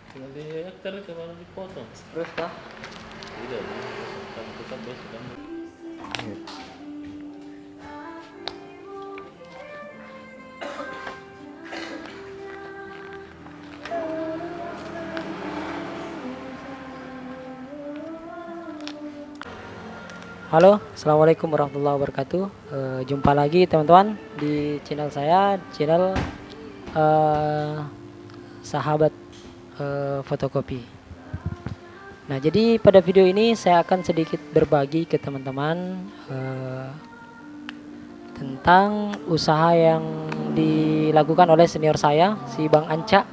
Tinggal di aktor kemana dipotong. Terus kah? Tidak, kamu tetap besok kamu. Halo, assalamualaikum warahmatullahi wabarakatuh. Jumpa lagi teman-teman di channel saya, channel eh, sahabat fotokopi. Nah, jadi pada video ini saya akan sedikit berbagi ke teman-teman tentang usaha yang dilakukan oleh senior saya, si Bang Anca.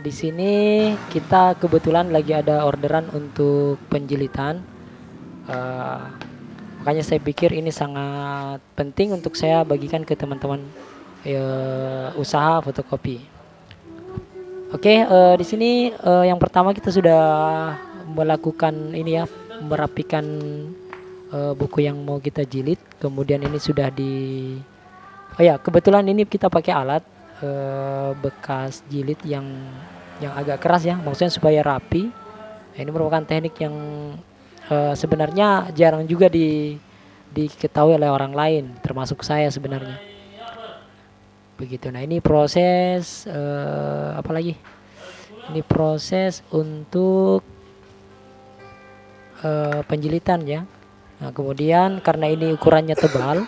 Di sini kita kebetulan lagi ada orderan untuk penjilitan. Uh, Makanya saya pikir ini sangat penting untuk saya bagikan ke teman-teman usaha fotokopi. Oke, di sini yang pertama kita sudah melakukan ini ya, merapikan buku yang mau kita jilid. Kemudian ini sudah oh ya, kebetulan ini kita pakai alat bekas jilid yang agak keras ya, maksudnya supaya rapi. Nah, ini merupakan teknik yang sebenarnya jarang juga diketahui oleh orang lain, termasuk saya sebenarnya. Begitu. Nah, ini proses apa lagi? Ini proses untuk penjilitan ya. Nah, kemudian karena ini ukurannya tebal,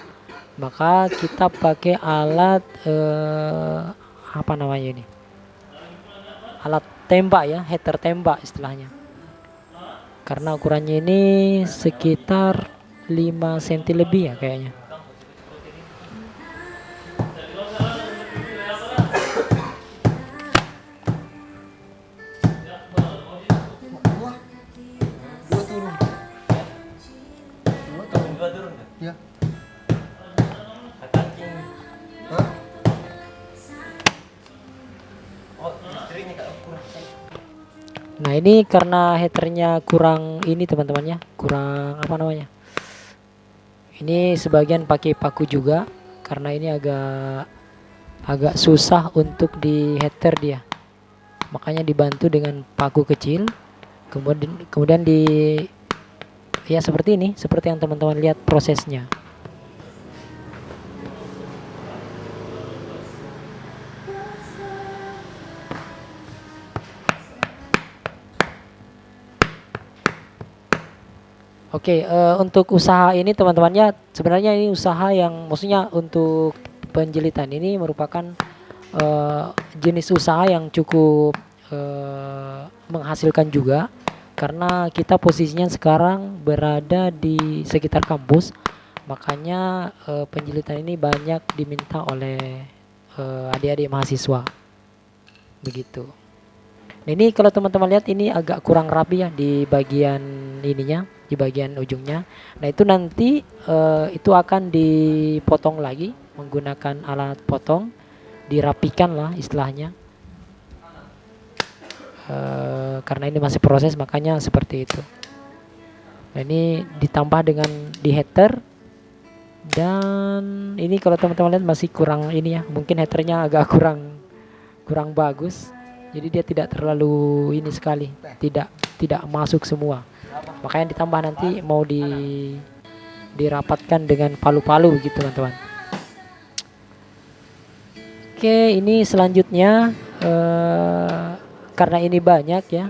maka kita pakai alat apa namanya ini? Alat tembak ya, header tembak istilahnya. Karena ukurannya ini sekitar 5 cm lebih ya kayaknya. Ya. Nah, ini karena headernya kurang ini teman-temannya, kurang apa namanya? Ini sebagian pakai paku juga karena ini agak susah untuk di header dia. Makanya dibantu dengan paku kecil. Kemudian ya seperti ini, seperti yang teman-teman lihat prosesnya. Oke, untuk usaha ini teman-temannya sebenarnya ini usaha yang maksudnya untuk penjilitan ini merupakan jenis usaha yang cukup menghasilkan juga karena kita posisinya sekarang berada di sekitar kampus, makanya penjilitan ini banyak diminta oleh adik-adik mahasiswa begitu. Nah, ini kalau teman-teman lihat ini agak kurang rapi ya di bagian ininya, di bagian ujungnya. Nah, itu nanti itu akan dipotong lagi menggunakan alat potong, dirapikan lah istilahnya. Karena ini masih proses makanya seperti itu. Nah, ini ditambah dengan di header, dan ini kalau teman-teman lihat masih kurang ini ya, mungkin headernya agak kurang bagus. Jadi dia tidak terlalu ini sekali, tidak masuk semua. Makanya ditambah nanti mau dirapatkan dengan palu-palu gitu teman-teman. Oke, ini selanjutnya karena ini banyak ya,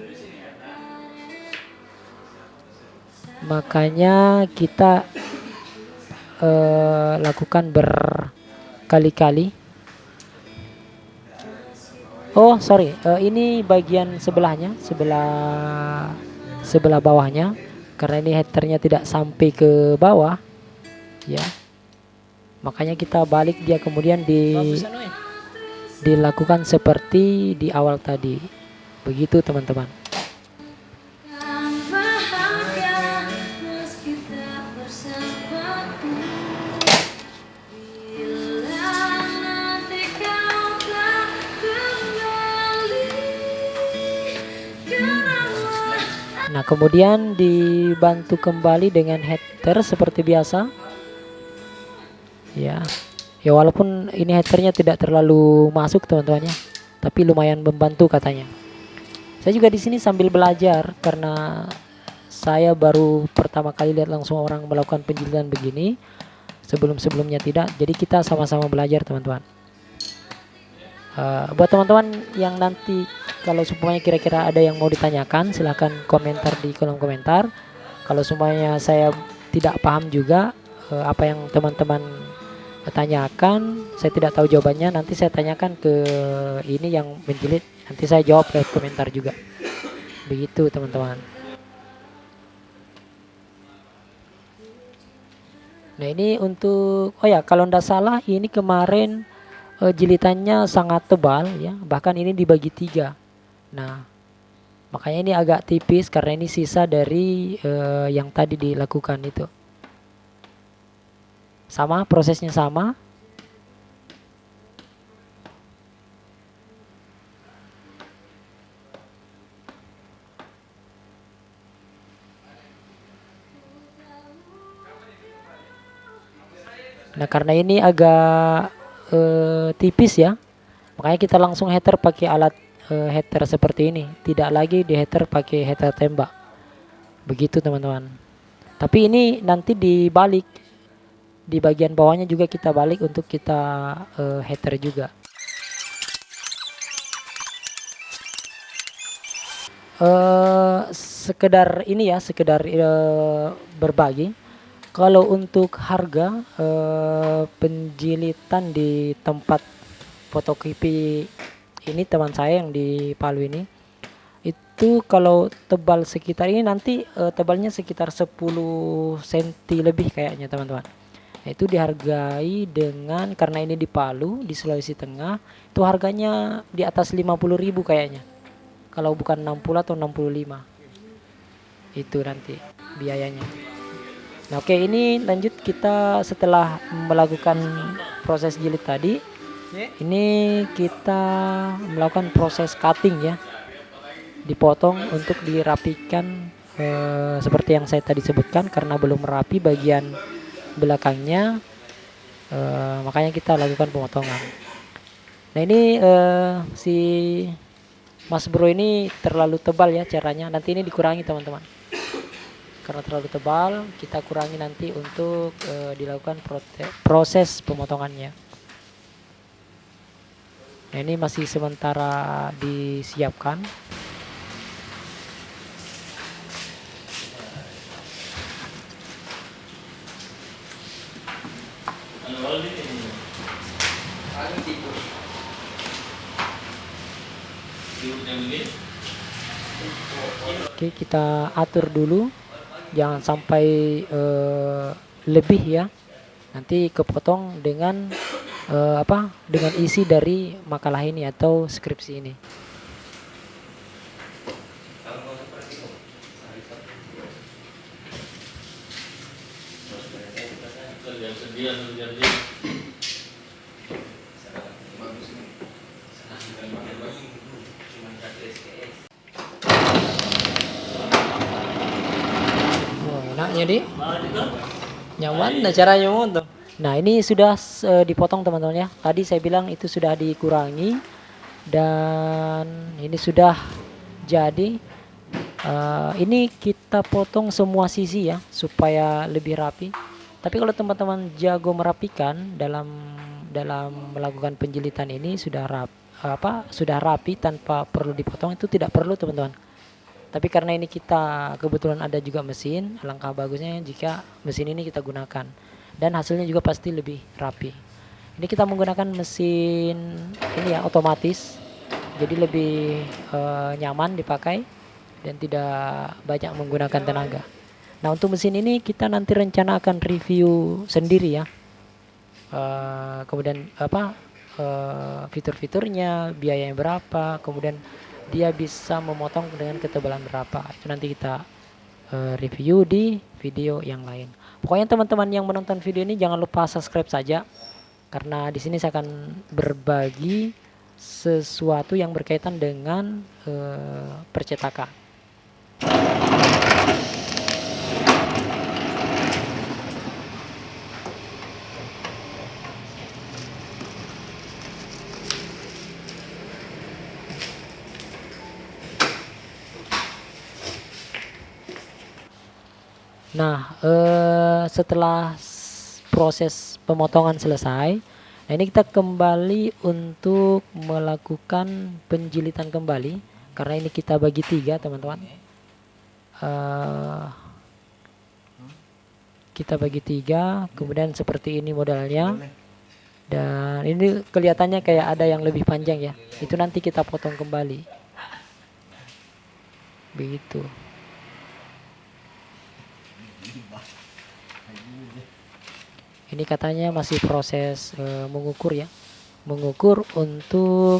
makanya kita lakukan berkali-kali. Oh sorry, ini bagian sebelahnya, sebelah bawahnya, karena ini headernya tidak sampai ke bawah ya, makanya kita balik dia, kemudian dilakukan seperti di awal tadi begitu teman-teman. Nah, kemudian dibantu kembali dengan header seperti biasa. Ya. Ya walaupun ini headernya tidak terlalu masuk teman-teman ya. tapi lumayan membantu katanya. Saya juga di sini sambil belajar karena saya baru pertama kali lihat langsung orang melakukan penjilitan begini. Sebelum-sebelumnya tidak. Jadi kita sama-sama belajar, teman-teman. Buat teman-teman yang nanti kalau semuanya kira-kira ada yang mau ditanyakan, silahkan komentar di kolom komentar. Kalau semuanya saya tidak paham juga apa yang teman-teman tanyakan, saya tidak tahu jawabannya, nanti saya tanyakan ke ini yang menjilid, nanti saya jawab lewat komentar juga. Begitu teman-teman. Nah ini untuk, oh ya kalau ndak salah ini kemarin jilitannya sangat tebal ya, bahkan ini dibagi 3. Nah makanya ini agak tipis karena ini sisa dari yang tadi dilakukan itu. Sama, prosesnya sama. Nah karena ini agak tipis ya, makanya kita langsung header pakai alat header seperti ini, tidak lagi di header pakai header tembak. Begitu teman-teman. Tapi ini nanti dibalik, di bagian bawahnya juga kita balik untuk kita header juga. Sekedar ini ya, sekedar berbagi. Kalau untuk harga penjilitan di tempat fotokopi ini teman saya yang di Palu ini, itu kalau tebal sekitar ini nanti tebalnya sekitar 10 cm lebih kayaknya teman-teman. Nah, itu dihargai dengan, karena ini di Palu di Sulawesi Tengah, itu harganya di atas 50.000 kayaknya. Kalau bukan 60 atau 65. Itu nanti biayanya. Nah oke, ini lanjut kita setelah melakukan proses jilid tadi, ini kita melakukan proses cutting ya, dipotong untuk dirapikan seperti yang saya tadi sebutkan, karena belum rapi bagian belakangnya, makanya kita lakukan pemotongan. Nah ini si Mas Bro ini terlalu tebal ya caranya, nanti ini dikurangi teman-teman. Karena terlalu tebal, kita kurangi nanti untuk dilakukan proses pemotongannya. Nah ini masih sementara disiapkan. Oke, kita atur dulu, jangan sampai lebih ya, nanti kepotong dengan dengan isi dari makalah ini atau skripsi ini. Enaknya di nyaman nah caranya tuh. Nah ini sudah dipotong teman-teman ya, tadi saya bilang itu sudah dikurangi dan ini sudah jadi. Ini kita potong semua sisi ya supaya lebih rapi. Tapi kalau teman-teman jago merapikan dalam melakukan penjilitan ini, sudah rapi tanpa perlu dipotong, itu tidak perlu teman-teman. Tapi karena ini kita kebetulan ada juga mesin, alangkah bagusnya jika mesin ini kita gunakan, dan hasilnya juga pasti lebih rapi. Ini kita menggunakan mesin ini ya, otomatis, jadi lebih nyaman dipakai dan tidak banyak menggunakan tenaga. Nah untuk mesin ini kita nanti rencana akan review sendiri ya, kemudian fitur-fiturnya, biayanya berapa, kemudian dia bisa memotong dengan ketebalan berapa, itu nanti kita review di video yang lain. Pokoknya teman-teman yang menonton video ini jangan lupa subscribe saja, karena di sini saya akan berbagi sesuatu yang berkaitan dengan percetakan. Nah, setelah proses pemotongan selesai, nah ini kita kembali untuk melakukan penjilitan kembali, karena ini kita bagi 3 teman-teman. Kita bagi 3, kemudian seperti ini modelnya, dan ini kelihatannya kayak ada yang lebih panjang ya, itu nanti kita potong kembali begitu. Ini katanya masih proses mengukur ya, mengukur untuk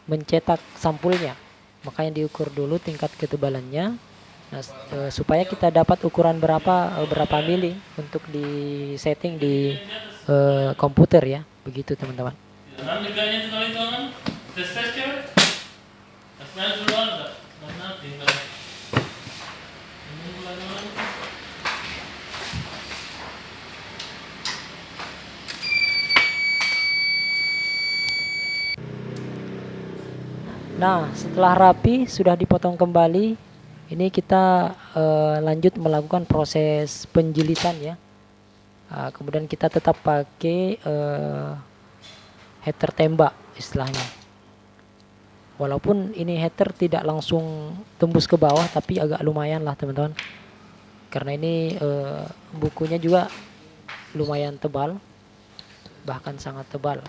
mencetak sampulnya, makanya diukur dulu tingkat ketebalannya. Nah, supaya kita dapat ukuran berapa mili untuk di setting di komputer ya, begitu teman-teman. Nah, setelah rapi sudah dipotong kembali, ini kita lanjut melakukan proses penjilitan ya. Kemudian kita tetap pakai header tembak istilahnya. Walaupun ini header tidak langsung tembus ke bawah, tapi agak lumayan lah teman-teman. Karena ini bukunya juga lumayan tebal, bahkan sangat tebal.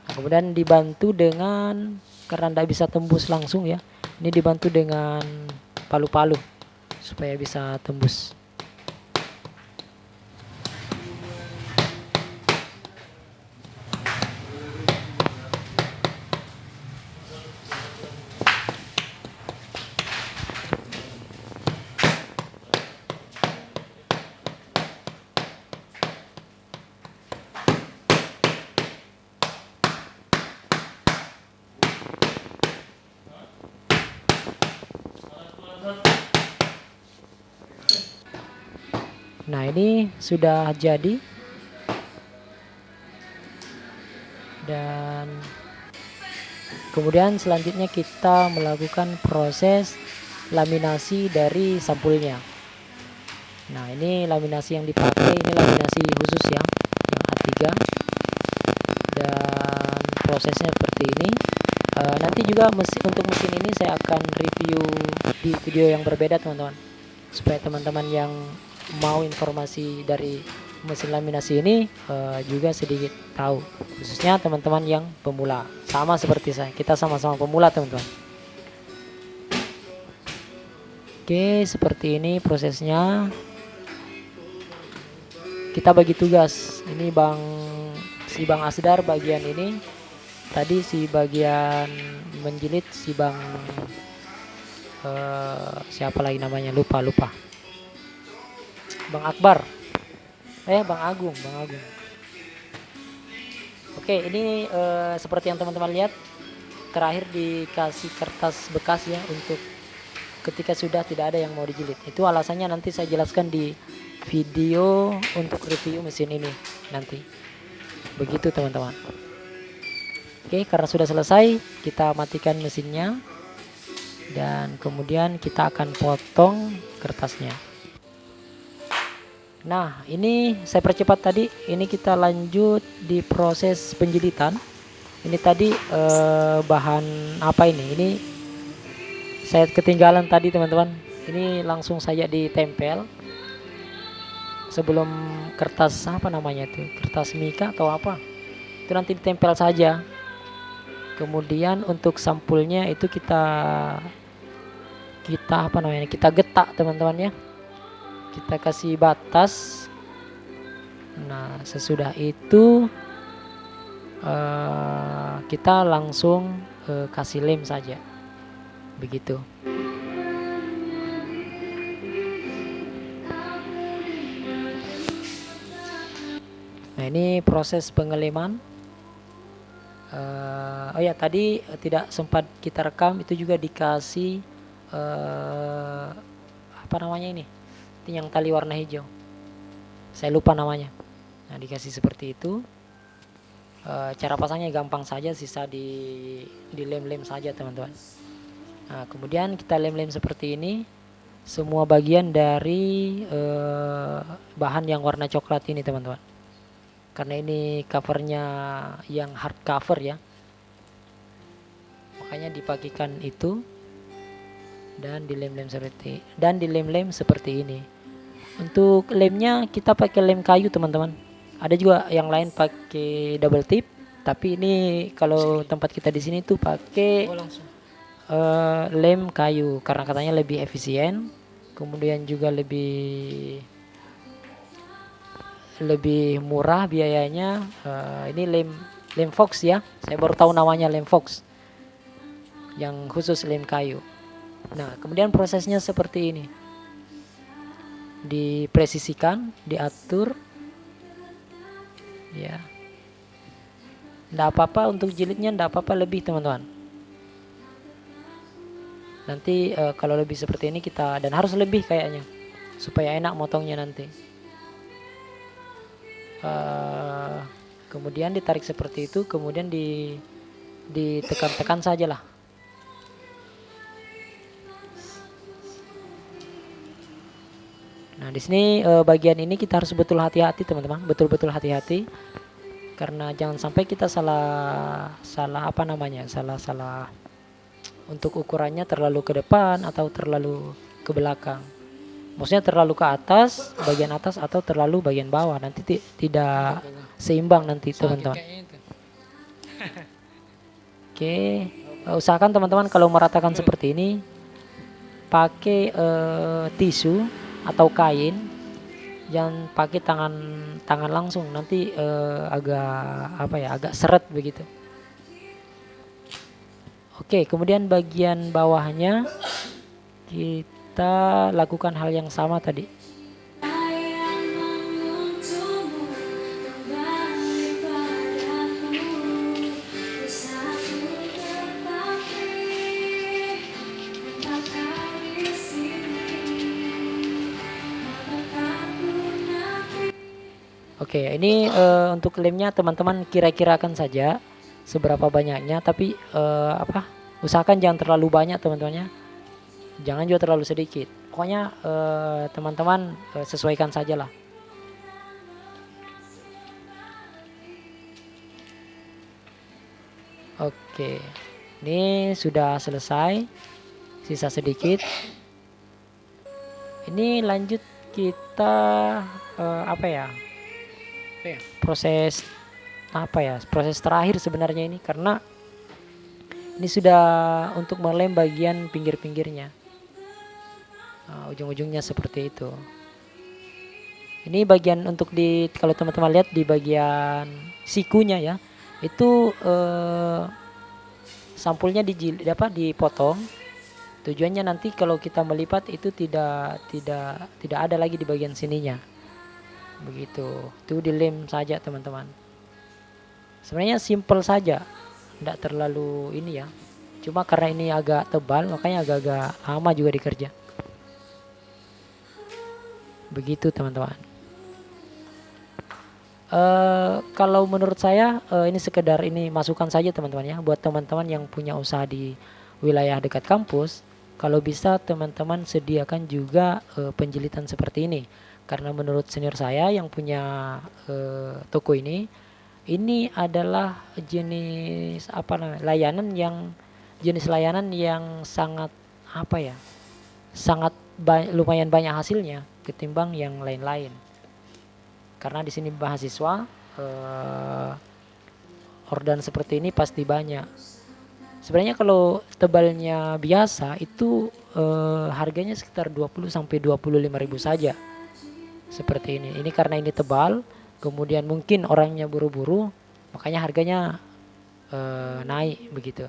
Nah, kemudian dibantu dengan, karena tidak bisa tembus langsung ya, ini dibantu dengan palu-palu supaya bisa tembus. Nah, ini sudah jadi, dan kemudian selanjutnya kita melakukan proses laminasi dari sampulnya. Nah, ini laminasi yang dipakai, ini laminasi khusus ya, yang A3, dan prosesnya seperti ini. Nanti juga untuk mesin ini saya akan review di video yang berbeda teman-teman, supaya teman-teman yang mau informasi dari mesin laminasi ini juga sedikit tahu, khususnya teman-teman yang pemula, sama seperti saya, kita sama-sama pemula teman-teman. Oke, seperti ini prosesnya. Kita bagi tugas, ini si Bang Asdar bagian ini, tadi si bagian menjilid si Bang siapa lagi namanya, lupa Bang Akbar, Bang Agung. Oke, ini seperti yang teman-teman lihat, terakhir dikasih kertas bekas ya, untuk ketika sudah tidak ada yang mau dijilid. Itu alasannya nanti saya jelaskan di video untuk review mesin ini nanti. Begitu teman-teman. Oke, karena sudah selesai, kita matikan mesinnya, dan kemudian kita akan potong kertasnya. Nah, ini saya percepat tadi, ini kita lanjut di proses penjilitan. Ini tadi bahan apa ini? Ini saya ketinggalan tadi teman-teman. Ini langsung saja ditempel sebelum kertas, apa namanya itu, kertas mika atau apa, itu nanti ditempel saja. Kemudian untuk sampulnya itu kita apa namanya, kita getak teman-teman ya, kita kasih batas. Nah, sesudah itu kita langsung kasih lem saja, begitu. Nah, ini proses pengeleman. Oh ya, tadi tidak sempat kita rekam, itu juga dikasih apa namanya ini, yang tali warna hijau, saya lupa namanya. Nah, dikasih seperti itu. Cara pasangnya gampang saja, sisa di lem-lem saja teman-teman. Nah, kemudian kita lem-lem seperti ini. semua bagian dari bahan yang warna coklat ini teman-teman. Karena ini covernya yang hard cover ya, makanya dipakikan itu dan dilem-lem seperti ini. Untuk lemnya kita pakai lem kayu teman-teman. Ada juga yang lain pakai double tip, tapi ini kalau tempat kita di sini tuh pakai lem kayu karena katanya lebih efisien, kemudian juga lebih murah biayanya. Ini lem Fox ya, saya baru tahu namanya lem Fox yang khusus lem kayu. Nah, kemudian prosesnya seperti ini, dipresisikan, diatur ya. Nggak apa-apa untuk jilidnya, nggak apa-apa lebih teman-teman. Nanti kalau lebih seperti ini kita, dan harus lebih kayaknya supaya enak motongnya nanti. Kemudian ditarik seperti itu, kemudian ditekan-tekan saja lah. Nah, di sini bagian ini kita harus betul hati-hati teman-teman, betul-betul hati-hati, karena jangan sampai kita salah untuk ukurannya terlalu ke depan atau terlalu ke belakang. Maksudnya terlalu ke atas, bagian atas, atau terlalu bagian bawah, nanti tidak seimbang nanti teman-teman. Oke, usahakan teman-teman kalau meratakan seperti ini pakai tisu atau kain, jangan pakai tangan langsung, nanti agak seret begitu. Oke, kemudian bagian bawahnya kita lakukan hal yang sama tadi. Oke, ini untuk lemnya teman-teman kira-kirakan saja seberapa banyaknya, tapi usahakan jangan terlalu banyak teman-temannya, jangan juga terlalu sedikit. Pokoknya teman-teman sesuaikan saja lah. Oke, ini sudah selesai, sisa sedikit. Ini lanjut kita proses proses terakhir sebenarnya ini, karena ini sudah untuk melem bagian pinggir-pinggirnya. Ujung-ujungnya seperti itu. Ini bagian untuk kalau teman-teman lihat di bagian sikunya ya, itu sampulnya dipotong. Tujuannya nanti kalau kita melipat itu tidak ada lagi di bagian sininya. Begitu. Itu dilem saja teman-teman. Sebenarnya simple saja, tidak terlalu ini ya. Cuma karena ini agak tebal, makanya agak-agak lama juga dikerja. Begitu teman-teman. Kalau menurut saya ini sekedar ini masukan saja teman-teman ya, buat teman-teman yang punya usaha di wilayah dekat kampus. Kalau bisa teman-teman sediakan juga penjilitan seperti ini, karena menurut senior saya yang punya toko ini adalah jenis layanan yang sangat lumayan banyak hasilnya ketimbang yang lain-lain. Karena di sini mahasiswa orderan seperti ini pasti banyak. Sebenarnya kalau tebalnya biasa itu harganya sekitar 20 sampai 25.000 saja. Seperti ini. Ini karena ini tebal, kemudian mungkin orangnya buru-buru, makanya harganya naik begitu.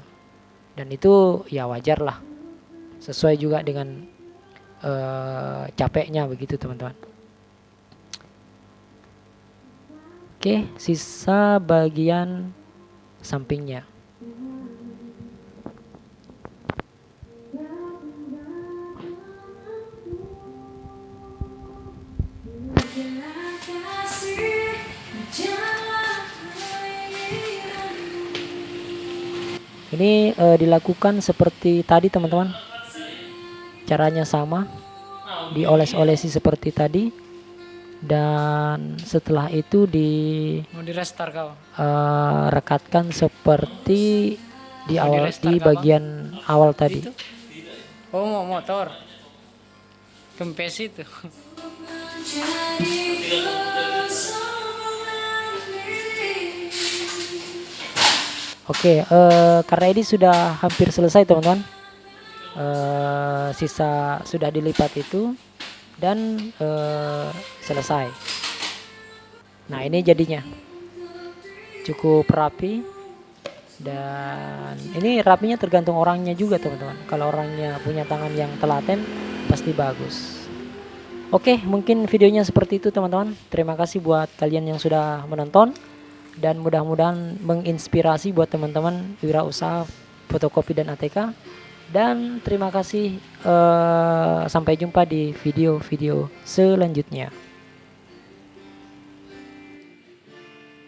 Dan itu ya wajar lah. Sesuai juga dengan capeknya begitu teman-teman. Oke, sisa bagian sampingnya. Ini dilakukan seperti tadi teman-teman, caranya sama. dioles-olesi seperti tadi, dan setelah itu Mau di restart kau? rekatkan seperti di Mau awal, di-restart di kah, Bang? bagian awal tadi. Itu? Oh, mau motor. Kempes itu. Oke, karena ini sudah hampir selesai teman-teman. Sisa sudah dilipat itu dan selesai. Nah, ini jadinya cukup rapi, dan ini rapinya tergantung orangnya juga teman-teman. Kalau orangnya punya tangan yang telaten pasti bagus. Oke, mungkin videonya seperti itu teman-teman. Terima kasih buat kalian yang sudah menonton, dan mudah-mudahan menginspirasi buat teman-teman wirausaha fotokopi dan ATK. Dan terima kasih, sampai jumpa di video-video selanjutnya.